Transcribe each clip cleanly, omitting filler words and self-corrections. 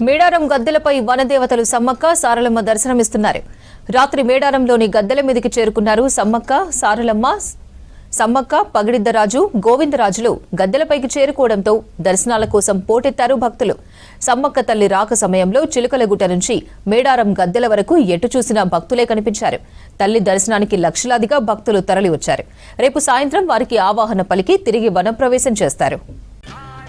మేడారం గద్దెలపై వనదేవతలు సమ్మక్క సారలమ్మ దర్శనమిస్తున్నారు. రాత్రి మేడారంలోని గద్దెల మీదకి చేరుకున్నారు సమ్మక్క సారలమ్మ. సమ్మక్క, పగిడిద్దరాజు, గోవిందరాజులు గద్దెలపైకి చేరుకోవడంతో దర్శనాల కోసం పోటెత్తారు భక్తులు. సమ్మక్క తల్లి రాక సమయంలో చిలుకలగుట్ట నుంచి మేడారం గద్దెల వరకు ఎటు చూసినా భక్తులే కనిపించారు. తల్లి దర్శనానికి లక్షలాదిగా భక్తులు తరలివచ్చారు. రేపు సాయంత్రం వారికి ఆవాహన పలికి తిరిగి వనప్రవేశం చేస్తారు.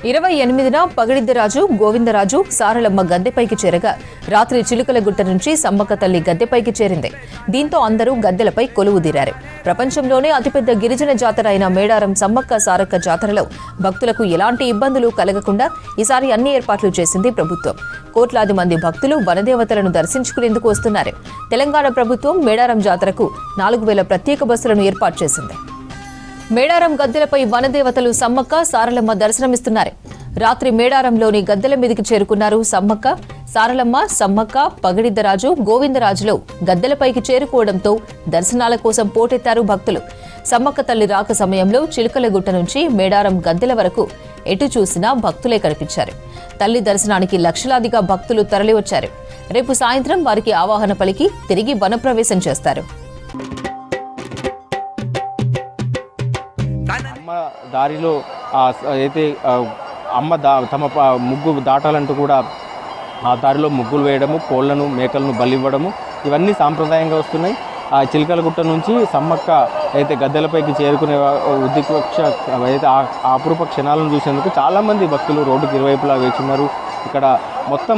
28న పగిడిద్దరాజు, గోవిందరాజు, సారలమ్మ గద్దెపైకి చేరగా రాత్రి చిలుకలగుట్ట నుంచి సమ్మక్క తల్లి గద్దెపైకి చేరింది. దీంతో అందరూ గద్దెలపై కొలువుదీరారు. ప్రపంచంలోనే అతిపెద్ద గిరిజన జాతర అయిన మేడారం సమ్మక్క సారక్క జాతరలో భక్తులకు ఎలాంటి ఇబ్బందులు కలగకుండా ఈసారి అన్ని ఏర్పాట్లు చేసింది ప్రభుత్వం. కోట్లాది మంది భక్తులు వనదేవతలను దర్శించుకునేందుకు వస్తున్నారు. తెలంగాణ ప్రభుత్వం మేడారం జాతరకు 4000 ప్రత్యేక బస్సులను ఏర్పాటు చేసింది. మేడారం గద్దెలపై వనదేవతలు సమ్మక్క సారలమ్మ దర్శనమిస్తున్నారు. రాత్రి మేడారంలోని గద్దెల మీదకి చేరుకున్నారు సమ్మక్క సారలమ్మ. సమ్మక్క, పగిడిద్దరాజు, గోవిందరాజులు గద్దెలపైకి చేరుకోవడంతో దర్శనాల కోసం పోటెత్తారు భక్తులు. సమ్మక్క తల్లి రాక సమయంలో చిలుకలగుట్ట నుంచి మేడారం గద్దెల వరకు ఎటు చూసినా భక్తులే కనిపించారు. తల్లి దర్శనానికి లక్షలాదిగా భక్తులు తరలివచ్చారు. రేపు సాయంత్రం వారికి ఆవాహన పలికి తిరిగి వనప్రవేశం చేస్తారు. దారిలో అయితే అమ్మ తమ ముగ్గు దాటాలంటూ కూడా ఆ దారిలో ముగ్గులు వేయడము, కోళ్లను మేకలను బలివ్వడము ఇవన్నీ సాంప్రదాయంగా వస్తున్నాయి. ఆ చిలకలగుట్ట నుంచి సమ్మక్క అయితే గద్దెలపైకి చేరుకునే ఉద్దిపక్ష అయితే ఆ అపురూప క్షణాలను చూసేందుకు చాలామంది భక్తులు రోడ్డుకి ఇరువైపులా వేచున్నారు. ఇక్కడ మొత్తం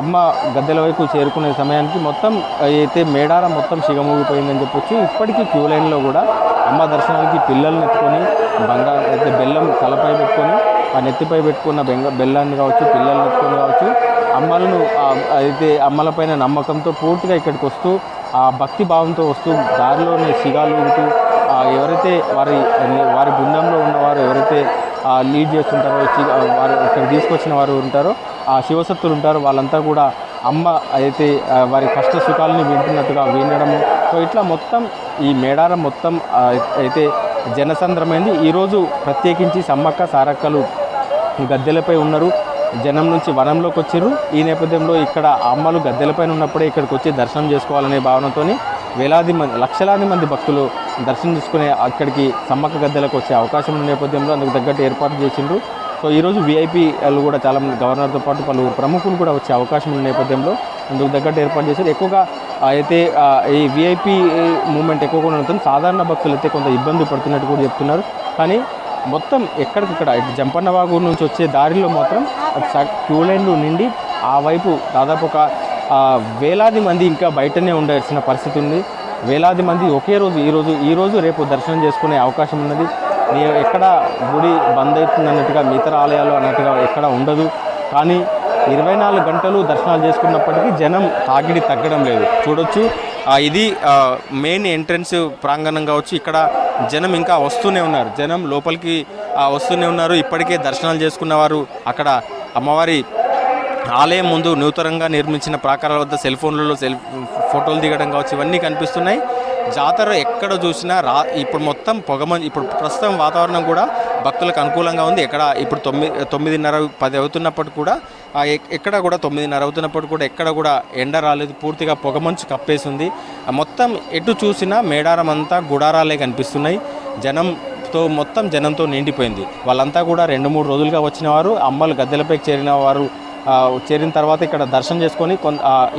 అమ్మ గద్దెల వైపు చేరుకునే సమయానికి మొత్తం అయితే మేడారం మొత్తం సిగమూగిపోయిందని చెప్పొచ్చు. ఇప్పటికీ క్యూ లైన్లో కూడా అమ్మ దర్శనానికి పిల్లల్ని ఎత్తుకొని బంగారు అయితే బెల్లం తలపై పెట్టుకొని ఆ నెత్తిపై పెట్టుకున్న బెల్లాన్ని కావచ్చు, పిల్లల్ని ఎత్తుకొని కావచ్చు, అమ్మలను అయితే అమ్మలపైన నమ్మకంతో పూర్తిగా ఇక్కడికి వస్తూ ఆ భక్తి భావంతో వస్తూ దారిలోనే సిగాలూగుతూ ఎవరైతే వారి బృందంలో ఉన్నవారు ఎవరైతే లీడ్ చేస్తుంటారో వారు ఇక్కడ తీసుకొచ్చిన వారు ఉంటారో ఆ శివసత్తులు ఉంటారో వాళ్ళంతా కూడా అమ్మ అయితే వారి కష్ట సుఖాలని వింటున్నట్టుగా వినడము. సో ఇట్లా మొత్తం ఈ మేడారం మొత్తం అయితే జనసంద్రమైంది. ఈరోజు ప్రత్యేకించి సమ్మక్క సారక్కలు గద్దెలపై ఉన్నారు. జనం నుంచి వనంలోకి వచ్చారు. ఈ నేపథ్యంలో ఇక్కడ అమ్మలు గద్దెలపైన ఉన్నప్పుడే ఇక్కడికి వచ్చి దర్శనం చేసుకోవాలనే భావనతో లక్షలాది మంది భక్తులు దర్శనం చేసుకునే అక్కడికి సమ్మక్క గద్దెలకు వచ్చే అవకాశం ఉన్న నేపథ్యంలో అందుకు తగ్గట్టు ఏర్పాటు చేసిండ్రు. సో ఈరోజు వీఐపీలు కూడా చాలామంది గవర్నర్తో పాటు పలువురు ప్రముఖులు కూడా వచ్చే అవకాశం ఉన్న నేపథ్యంలో అందుకు తగ్గట్టు ఏర్పాటు చేశారు. ఎక్కువగా అయితే ఈ వీఐపీ మూమెంట్ ఎక్కువగా ఉంటుంది. సాధారణ భక్తులు అయితే కొంత ఇబ్బంది పడుతున్నట్టు కూడా చెప్తున్నారు. కానీ మొత్తం ఎక్కడికక్కడ జంపన్న వాగు నుంచి వచ్చే దారిలో మాత్రం క్యూ లైన్లు నిండి ఆ వైపు దాదాపు ఒక వేలాది మంది ఇంకా బయటనే ఉండాల్సిన పరిస్థితి ఉంది. వేలాది మంది ఒకే రోజు ఈరోజు రేపు దర్శనం చేసుకునే అవకాశం ఉన్నది. ఎక్కడ గుడి బంద్ అవుతుంది అన్నట్టుగా మిగతా ఆలయాలు అన్నట్టుగా ఎక్కడ ఉండదు. కానీ 24 గంటలు దర్శనాలు చేసుకున్నప్పటికీ జనం తాకిడి తగ్గడం లేదు. చూడొచ్చు ఇది మెయిన్ ఎంట్రన్స్ ప్రాంగణం కావచ్చు. ఇక్కడ జనం ఇంకా వస్తూనే ఉన్నారు. జనం లోపలికి వస్తూనే ఉన్నారు. ఇప్పటికే దర్శనాలు చేసుకున్నవారు అక్కడ అమ్మవారి ఆలయం ముందు నూతనంగా నిర్మించిన ప్రాకారాల వద్ద సెల్ ఫోన్లలో ఫోటోలు దిగడం కావచ్చు ఇవన్నీ కనిపిస్తున్నాయి. జాతర ఎక్కడ చూసినా ఇప్పుడు మొత్తం పొగమంచు. ఇప్పుడు ప్రస్తుతం వాతావరణం కూడా భక్తులకు అనుకూలంగా ఉంది. ఎక్కడ ఇప్పుడు 9:30 10 అవుతున్నప్పటికి కూడా ఎక్కడ కూడా 9:30 అవుతున్నప్పటికి కూడా ఎక్కడ కూడా ఎండ రాలేదు. పూర్తిగా పొగమంచు కప్పేసింది. మొత్తం ఎటు చూసినా మేడారం అంతా గుడారాలే కనిపిస్తున్నాయి. మొత్తం జనంతో నిండిపోయింది. వాళ్ళంతా కూడా 2-3 రోజులుగా వచ్చిన వారు అమ్మలు గద్దెలపైకి చేరిన తర్వాత ఇక్కడ దర్శనం చేసుకొని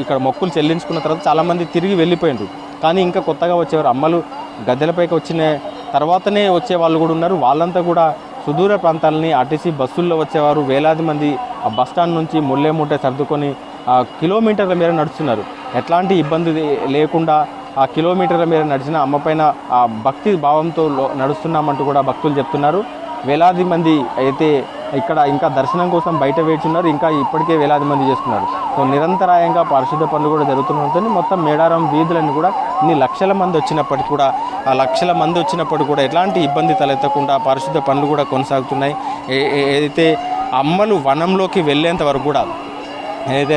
ఇక్కడ మొక్కులు చెల్లించుకున్న తర్వాత చాలామంది తిరిగి వెళ్ళిపోయినారు. కానీ ఇంకా కొత్తగా వచ్చేవారు అమ్మలు గద్దెలపైకి వచ్చిన తర్వాతనే వచ్చే వాళ్ళు కూడా ఉన్నారు. వాళ్ళంతా కూడా సుదూర ప్రాంతాలని ఆర్టీసీ బస్సుల్లో వచ్చేవారు వేలాది మంది ఆ బస్టాండ్ నుంచి ముళ్ళే సర్దుకొని కిలోమీటర్ల మేర నడుస్తున్నారు. ఎట్లాంటి ఇబ్బంది లేకుండా ఆ కిలోమీటర్ల మేర నడిచిన అమ్మపైన ఆ భక్తి భావంతో నడుస్తున్నామంటూ కూడా భక్తులు చెప్తున్నారు. వేలాది మంది అయితే ఇక్కడ ఇంకా దర్శనం కోసం బయట వేచున్నారు. ఇంకా ఇప్పటికే వేలాది మంది చేస్తున్నారు. సో నిరంతరాయంగా పారిశుద్ధ పనులు కూడా జరుగుతుంటుంది. మొత్తం మేడారం వీధులన్నీ కూడా ఇన్ని లక్షల మంది వచ్చినప్పటికీ కూడా ఎలాంటి ఇబ్బంది తలెత్తకుండా పారిశుద్ధ పనులు కూడా కొనసాగుతున్నాయి. ఏదైతే అమ్మలు వనంలోకి వెళ్ళేంత వరకు కూడా ఏదైతే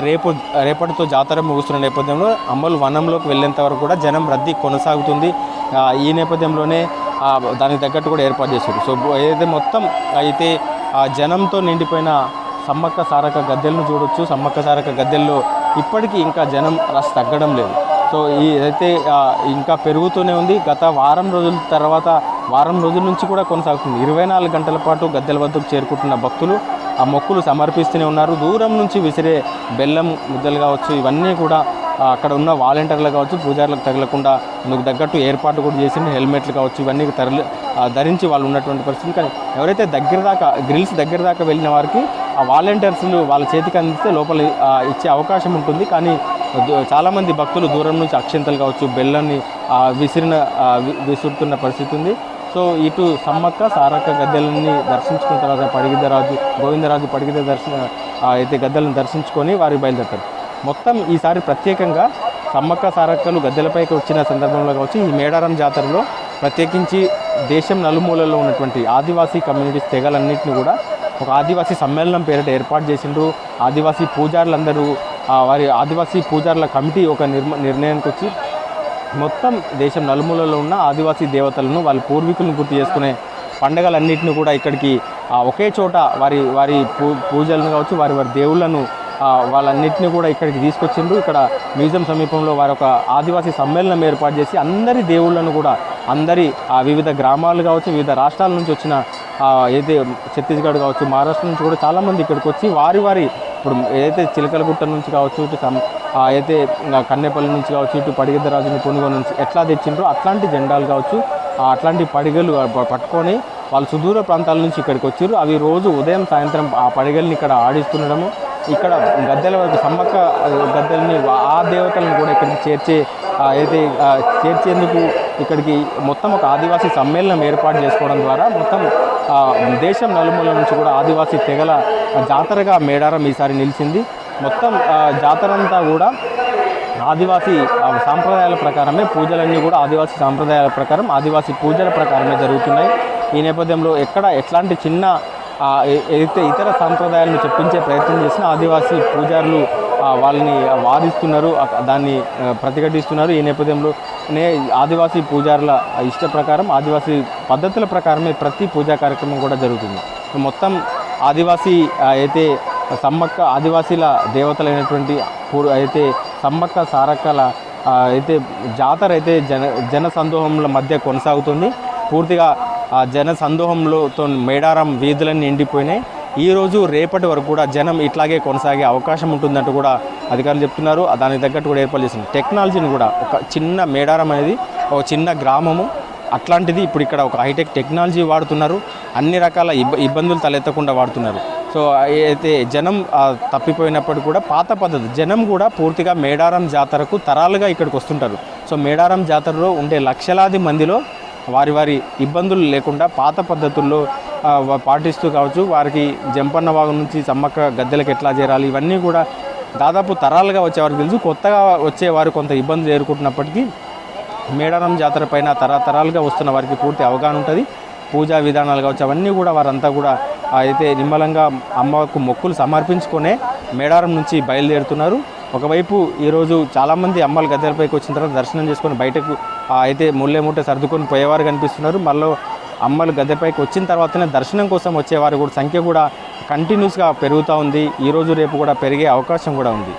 రేపటితో జాతర ముగుస్తున్న నేపథ్యంలో అమ్మలు వనంలోకి వెళ్ళేంత వరకు కూడా జనం రద్దీ కొనసాగుతుంది. ఈ నేపథ్యంలోనే దానికి తగ్గట్టు కూడా ఏర్పాటు చేశారు. సో ఏదైతే మొత్తం అయితే జనంతో నిండిపోయిన సమ్మక్క సారక్క గద్దెలను చూడొచ్చు. సమ్మక్క సారక్క గద్దెల్లో ఇప్పటికీ ఇంకా జనం రష్ తగ్గడం లేదు. సో ఈ అయితే ఇంకా పెరుగుతూనే ఉంది. గత వారం రోజుల నుంచి కూడా కొనసాగుతుంది. 24 గంటల పాటు గద్దెల వద్దకు చేరుకుంటున్న భక్తులు ఆ మొక్కులు సమర్పిస్తూనే ఉన్నారు. దూరం నుంచి విసిరే బెల్లం ముద్దలు కావచ్చు, ఇవన్నీ కూడా అక్కడ ఉన్న వాలంటీర్లు కావచ్చు, పూజారులకు తగలకుండా అందుకు తగ్గట్టు ఏర్పాటు కూడా చేసింది. హెల్మెట్లు కావచ్చు, ఇవన్నీ ధరించి వాళ్ళు ఉన్నటువంటి పరిస్థితి. కానీ ఎవరైతే గ్రిల్స్ దగ్గర దాకా వెళ్ళిన వారికి ఆ వాలంటీర్స్లు వాళ్ళ చేతికి అందిస్తే లోపల ఇచ్చే అవకాశం ఉంటుంది. కానీ చాలామంది భక్తులు దూరం నుంచి అక్షింతలు కావచ్చు, బెల్లాన్ని విసురుతున్న పరిస్థితి ఉంది. సో ఇటు సమ్మక్క సారక్క గద్దెలని దర్శించుకున్న తర్వాత గోవిందరాజు పడిగిద్ద అయితే గద్దెలను దర్శించుకొని వారికి బయలుదేరుతారు. మొత్తం ఈసారి ప్రత్యేకంగా సమ్మక్క సారక్కలు గద్దెలపైకి వచ్చిన సందర్భంలో కావచ్చు, ఈ మేడారం జాతరలో ప్రత్యేకించి దేశం నలుమూలల్లో ఉన్నటువంటి ఆదివాసీ కమ్యూనిటీస్ తెగలన్నింటినీ కూడా ఒక ఆదివాసీ సమ్మేళనం పేరిట ఏర్పాటు చేసిండ్రు. ఆదివాసీ పూజారులందరూ వారి ఆదివాసీ పూజారుల కమిటీ ఒక నిర్ణయానికి వచ్చి మొత్తం దేశం నలుమూలలో ఉన్న ఆదివాసీ దేవతలను వాళ్ళ పూర్వీకులను గుర్తు చేసుకునే పండుగలన్నింటినీ కూడా ఇక్కడికి ఒకే చోట వారి పూజలను కావచ్చు, వారి దేవుళ్లను వాళ్ళన్నింటినీ కూడా ఇక్కడికి తీసుకొచ్చిండ్రు. ఇక్కడ మ్యూజియం సమీపంలో వారు ఒక ఆదివాసీ సమ్మేళనం ఏర్పాటు చేసి అందరి దేవుళ్లను కూడా వివిధ గ్రామాలు కావచ్చు, వివిధ రాష్ట్రాల నుంచి వచ్చిన ఏదైతే ఛత్తీస్గఢ్ కావచ్చు, మహారాష్ట్ర నుంచి కూడా చాలామంది ఇక్కడికి వచ్చి వారి ఇప్పుడు ఏదైతే చిలకలగుట్ట నుంచి కావచ్చు, ఇటు అయితే కన్నెపల్లి నుంచి కావచ్చు, ఇటు పడిగిద్దరాజుని కొనుగోలు నుంచి ఎట్లా తెచ్చిండ్రో అట్లాంటి జెండాలు కావచ్చు, అట్లాంటి పడిగలు పట్టుకొని వాళ్ళు సుదూర ప్రాంతాల నుంచి ఇక్కడికి వచ్చారు. అవి రోజు ఉదయం సాయంత్రం ఆ పడిగల్ని ఇక్కడ ఆడిస్తుండడము, ఇక్కడ గద్దెల వరకు సమ్మక్క గద్దెలని ఆ దేవతలను కూడా ఇక్కడికి చేర్చేందుకు ఇక్కడికి మొత్తం ఒక ఆదివాసీ సమ్మేళనం ఏర్పాటు చేసుకోవడం ద్వారా మొత్తం దేశం నలుమూల నుంచి కూడా ఆదివాసీ తెగల జాతరగా మేడారం ఈసారి నిలిచింది. మొత్తం జాతరంతా కూడా ఆదివాసీ సాంప్రదాయాల ప్రకారమే, పూజలన్నీ కూడా ఆదివాసీ సాంప్రదాయాల ప్రకారం, ఆదివాసీ పూజల ప్రకారమే జరుగుతున్నాయి. ఈ నేపథ్యంలో ఎట్లాంటి చిన్న ఏదైతే ఇతర సాంప్రదాయాలను చెప్పించే ప్రయత్నం చేసిన ఆదివాసీ పూజారులు వాళ్ళని వాదిస్తున్నారు, దాన్ని ప్రతిఘటిస్తున్నారు. ఈ నేపథ్యంలోనే ఆదివాసీ పూజారుల ఇష్ట ప్రకారం, ఆదివాసీ పద్ధతుల ప్రకారమే ప్రతి పూజా కార్యక్రమం కూడా జరుగుతుంది. మొత్తం ఆదివాసీ అయితే సమ్మక్క ఆదివాసీల దేవతలైనటువంటి అయితే సమ్మక్క సారక్కల అయితే జాతర అయితే జన సందోహంల మధ్య కొనసాగుతుంది. పూర్తిగా జన సందోహంలోతో మేడారం వీధులన్నీ నిండిపోయినాయి. ఈరోజు రేపటి వరకు కూడా జనం ఇట్లాగే కొనసాగే అవకాశం ఉంటుందంటూ కూడా అధికారులు చెప్తున్నారు. దానికి తగ్గట్టు కూడా ఏర్పాటు చేస్తున్నారు. టెక్నాలజీని కూడా ఒక చిన్న మేడారం అనేది ఒక చిన్న గ్రామము, అట్లాంటిది ఇప్పుడు ఇక్కడ ఒక హైటెక్ టెక్నాలజీ వాడుతున్నారు. అన్ని రకాల ఇబ్బందులు తలెత్తకుండా వాడుతున్నారు. సో అయితే జనం తప్పిపోయినప్పటికీ కూడా పాత పద్ధతి జనం కూడా పూర్తిగా మేడారం జాతరకు తరాలుగా ఇక్కడికి వస్తుంటారు. సో మేడారం జాతరలో ఉండే లక్షలాది మందిలో వారి ఇబ్బందులు లేకుండా పాత పద్ధతుల్లో పాటిస్తూ కావచ్చు, వారికి జంపన్న వాగు నుంచి సమ్మక్క గద్దెలకు ఎట్లా చేరాలి, ఇవన్నీ కూడా దాదాపు తరాలుగా వచ్చేవారికి తెలుసు. కొత్తగా వచ్చేవారు కొంత ఇబ్బందులు ఎదుర్కొంటున్నప్పటికీ మేడారం జాతర పైన తరతరాలుగా వస్తున్న వారికి పూర్తి అవగాహన ఉంటుంది. పూజా విధానాలు కావచ్చు, అవన్నీ కూడా వారంతా కూడా అయితే నిమ్మలంగా అమ్మకు మొక్కులు సమర్పించుకొనే మేడారం నుంచి బయలుదేరుతున్నారు. ఒకవైపు ఈరోజు చాలామంది అమ్మలు గద్దెలపైకి వచ్చిన తర్వాత దర్శనం చేసుకొని బయటకు అయితే ముళ్ళెముట్ట సర్దుకొని పోయేవారు కనిపిస్తున్నారు. మళ్ళీ అమ్మలు గద్దెపైకి వచ్చిన తర్వాతనే దర్శనం కోసం వచ్చేవారు కూడా సంఖ్య కూడా కంటిన్యూస్గా పెరుగుతూ ఉంది. ఈరోజు రేపు కూడా పెరిగే అవకాశం కూడా ఉంది.